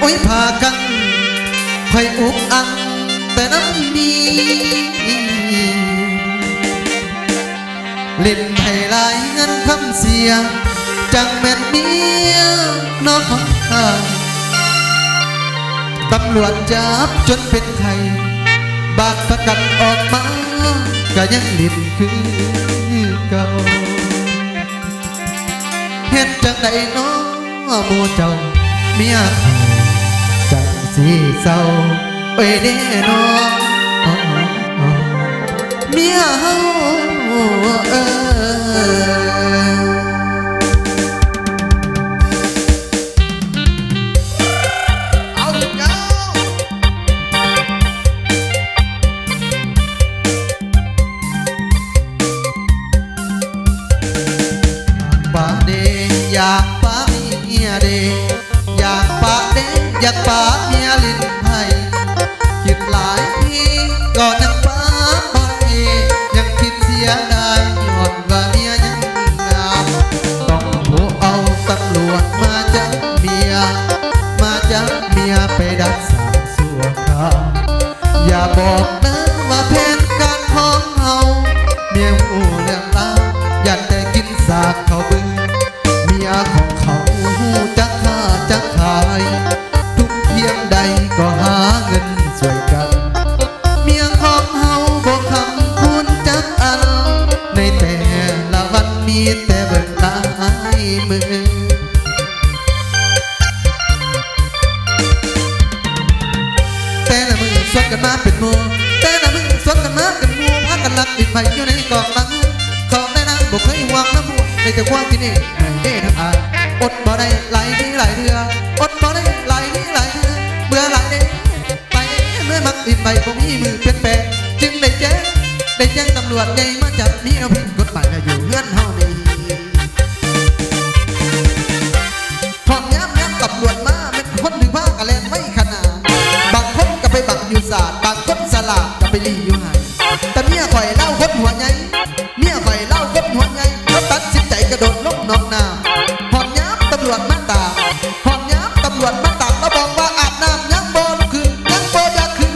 อ้ยพากันคอยอุกอังแต่น้ำมีเล่นให้ลายเงินคำเสียจังแม่นเมียน้องข้าตำรวจจับจนเป็นไข่บาดประกันออกมาก็ยังลิ้นคือเก่าเฮ็ดจังใดน้อหมู่เจ้าเมียจังสีเศร้าไปแน่นอนเมียเฮาอยากป้าเมียเดอยากป้าเดอยากป้าเมียลิ้นไผ่คิดหลายทีก็ยังป้าบ่ได้ยังคิดเสียดายย้อนว่าเมียยังงามต้องโทรเอาตำรวจมาจับเมียไปดักสาวสัวเขาอย่าบอกนะว่าแผนการของเฮาเมียหูเรื่องราวอยากแต่กินสากเขาเบื่อเมียของเขาจะฆ่าจะขายทุกเพียงใดก็หาเงินช่วยกันเมียของเฮาบอกคำคุณจักอันในแต่ละวันมีแต่เบิกลายมือแต่ละมือสวดกันมาเป็นมัวแต่ละมือสวดกันมาเป็นมัวพักกันหลักติดไฟอยู่ในกองหลังของได้นะบอกเคยหวังน้ำมัวในแต่ความที่นี่ได้ทั้งอายอดบ่ได้หลายนี้หลายเดืออดบ่ได้หลายนี้หลายเดือเบื่อหลายเด้ไปเมื่อมักติดไฟผมมีมือเป็นแปรจึงได้แจ้งตำรวจใหญ่มาจับเมียผิดกฎหมายอยู่เงื่อนเฮานี่พอย้ำตำรวจมาเป็นคนถือผ้ากระเลนไม่ขนาดบางคนก็ไปบังอยู่ศาสตร์บางคนสลาดก็ไปรีอยู่หายแต่เมียข่อยเล่าคนหัวใหญ่เมียข่อยเล่าคนหัวใหญ่แล้วตัดสินใจกระโดดลงนองน้ำพอย้ำตำรวจมาตามพอย้ำตำรวจมาตามแล้วบอกว่าอาบน้ำยังโบนคือยังโบอยากคือ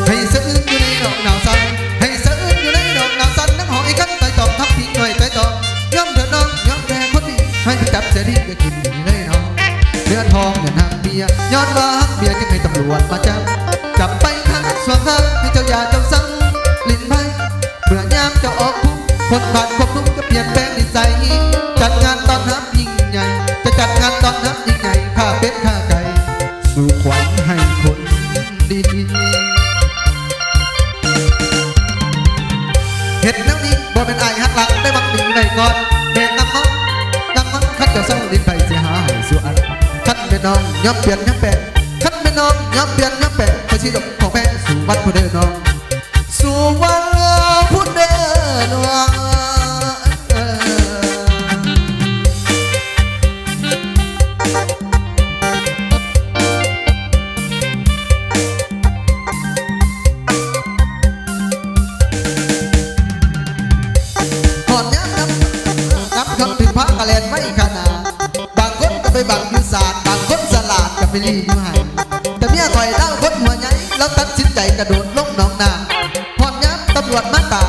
ให้สะอื้นอยู่ในดอกหนาวสั่นให้สะอื้นอยู่ในดอกหนาวสั่นน้ำหอมอีกขั้นไต่ตองทับทิ้งหน่อยไต่ตองย่อมเถิดน้องย่อมแรงคนดีให้จับเสียดีก็กินดีเลยน้องเดือนทองเงินหักเบียร์ย้อนว่าหักเบียร์จึงให้ตำรวจมาจับไปขังสวมข้างให้เจ้าอย่าเจ้าสั่งลิ้นไพ่เบื่อยามเจ้าออกคุกคนผ่านควบคุมจะเปลี่ยนแปลงนิสัยจัดงานตอนรับยิ่งใหญ่จะจัดงานตอนรับยิ่งใหญ่ข้าเป็ดข้าไก่สู่ขวัญให้คนดีเห็ดแล้วนี้บ่เป็นไอหักหลังได้บักดีไว้ก่อนเด็กน้ำมันขัดเจ้าเศร้าลิ้นไผ่เสียหายสู่อันขัดเป็นน้องย้อมเปลี่ยนย้อมแปะขัดเป็นน้องย้อมเปลี่ยนย้อมแปะพอชีดกของแม่สู่วัดผู้เดินน้องสู่วัดผู้เดินน้องคำถึงพระกะเลนไม่ขนาดบางคนก็ไปบังอยู่ศาสตร์บางคนสลาดก็ไปรีอยู่หายแต่เมียคอยเล่าคนหัวใหญ่แล้วตัดสินใจกระโดดลงหนองนาพอดย้ำตำรวจมาตาม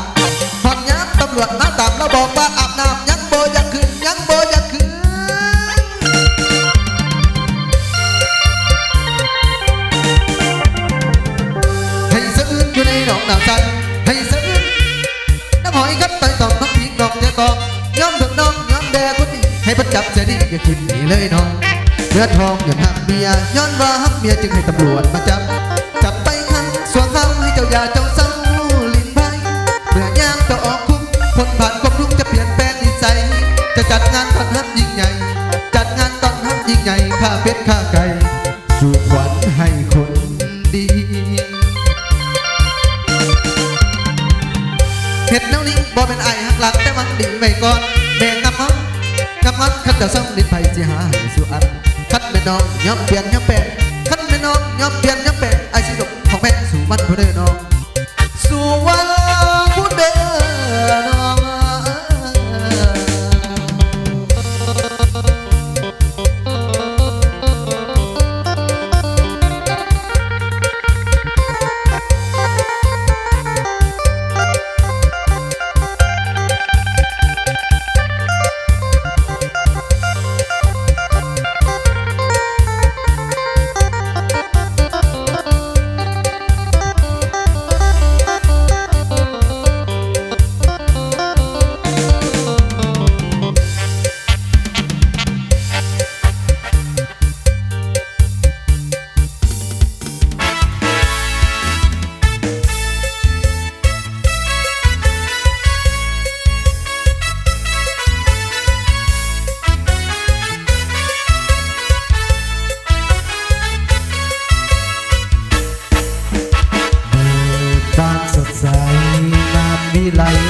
พอดย้ำตำรวจมาตามแล้วบอกว่าอาบน้ำยังโบยังคืนยังโบยังคืนให้สะอื้นอยู่ในดอกหนาวจันให้สะอื้นน้ำหอยคัดไต่ตองพักพิงดอกเจ้ากองย้อมถึงน้องย้อมแดงคนนี้ให้ประจับเสียดีอย่ากินหนีเลยน้องเนื้อทองเงินหักเมียย้อนว่าหักเมียจึงให้ตำรวจมาจับไปขังสวงเขาให้เจ้าอย่าเจ้าเศร้าลิ้นไพ่เมื่อยามเจ้าออกคุกคนผ่านความทุกข์จะเปลี่ยนแปลงนิสัยจะจัดงานตอนรับยิ่งใหญ่จัดงานตอนรับยิ่งใหญ่ข้าเป็ดข้าไก่สู่ขวัญให้คนดีเห็ดแนวนี้บ่เป็นไอหักหลังแต่มันดีไว้ก่อนแบ่งน้ำมันขัดเจ้าซ้ำลิ้นไผ่เสียหายสู่อันขัดแม่น้องย้อมเปลี่ยนย้อมแปะขัดแม่น้องย้อมเปลี่ยนย้อมแปะไอสิดกของแม่สู่วันผู้เดินน้องสู่วันผู้เดินน้อง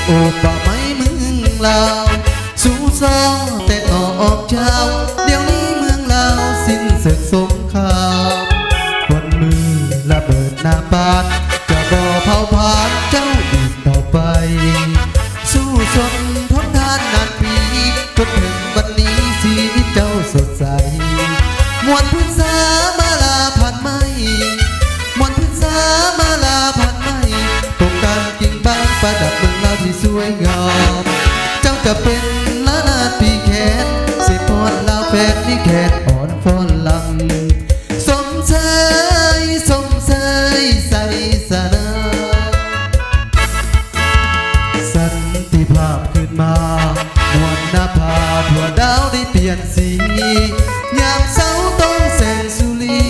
โอป่าไม้เมืองลาวสู้ซ้อแต่ออกเช้าเดี๋ยวนี้เมืองลาวสิ้นศึกสงครามวันมือระเบิดหน้าปานจะบ่เผาผลาญเจ้าอีกต่อไปสู้ชนทนทานนานปีจนถึงวันนี้ชีวิตเจ้าสดใสมวลพฤกษามาลาผ่านไม่มวลพฤกษามาลาผ่านไม่ตรงกลางกิ่งบางประดับเมืองลาวที่สวยงามเจ้าจะเป็นล้านนาปีแขนสิพรลาวแปดนี่แขนอ่อนฟ้อนลำสมเสยสมเสยใส่สนสันติภาพขึ้นมามวลหน้าผาทั่วดาวได้เปลี่ยนสียามเสาต้องแสงสุรี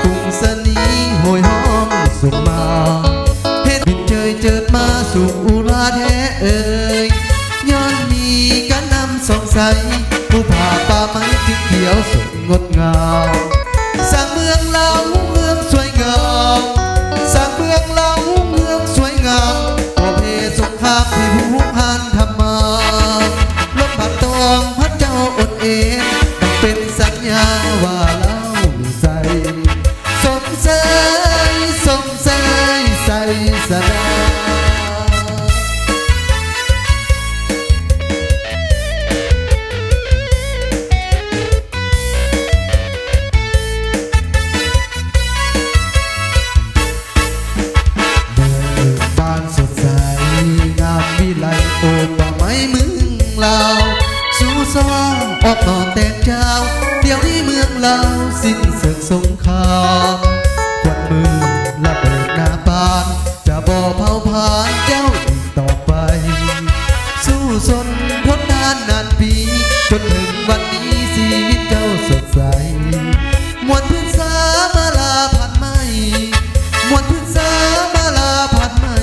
ฟุ้งสนีโหยหอมสุขมาเห็นบินเจยเจิดมาสู่อุราแท้เอ่ยย้อนมีการนำส่องใสผู้ผ่าป่าไม้จึงเขียวสดงดงามสร้างเมืองเล่าเมืองสวยงามสร้างเมืองเล่าเมืองสวยงามก่อเพสงครามที่ผู้พันทำมาลบผัดตองพระเจ้าอดเองต้องเป็นสัญญาว่าเล่ามีใจสมเสยสมเสยใส่สนาโอป่าไม้เมืองลาวสู้ซ้อออกนอนแตกเจ้าเดี๋ยวนี้เมืองลาวสิ้นศึกสงครามควันมือระเบิดหน้าปานจะบ่เผาผลาญเจ้าอีกต่อไปสู้สนทนทานนานปีจนถึงวันนี้ชีวิตเจ้าสดใสมวลพฤกษามาลาผ่านไม่มวลพฤกษามาลาผ่านไม่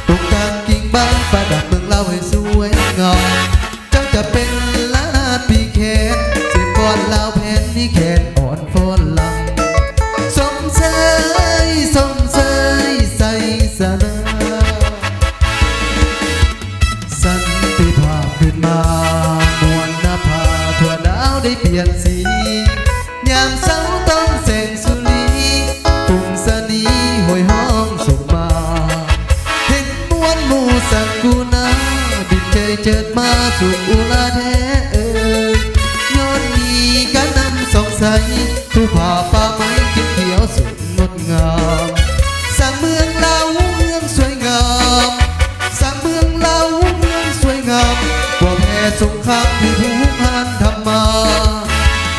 ตรงกลางกิ่งบางประดับเมืองลาวให้สวยงามเจ้าจะเป็นล้านนาปีแขนเสียฟ้อนลาวแผ่นนี้แขนอ่อนฟ้อนลำสมเสยสมเสยใส่สนสันติภาพขึ้นมามวลหน้าผาทั่วดาวได้เปลี่ยนสียามเสาต้องแสงสุรีปุ่งสนีโหยห้องส่งมาเห็นมวลหมู่สังกูนาบินเจยเจิดมาสู่อุลาแท้เอ่ยย้อนมีการนำส่องใสผู้ผ่าป่าไม้เขียวสุดงดงามสร้างเมืองลาวเมืองสวยงามสร้างเมืองลาวเมืองสวยงามกว่าแพ้สงครามที่ผู้พันทำมา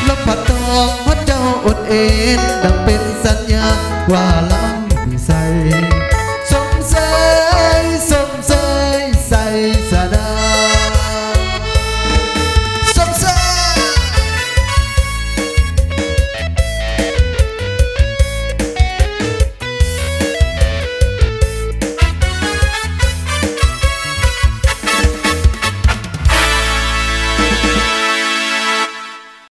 ลบผัดตองพระเจ้าอดเอ็นดังเป็นสัญญาว่าเรามีใส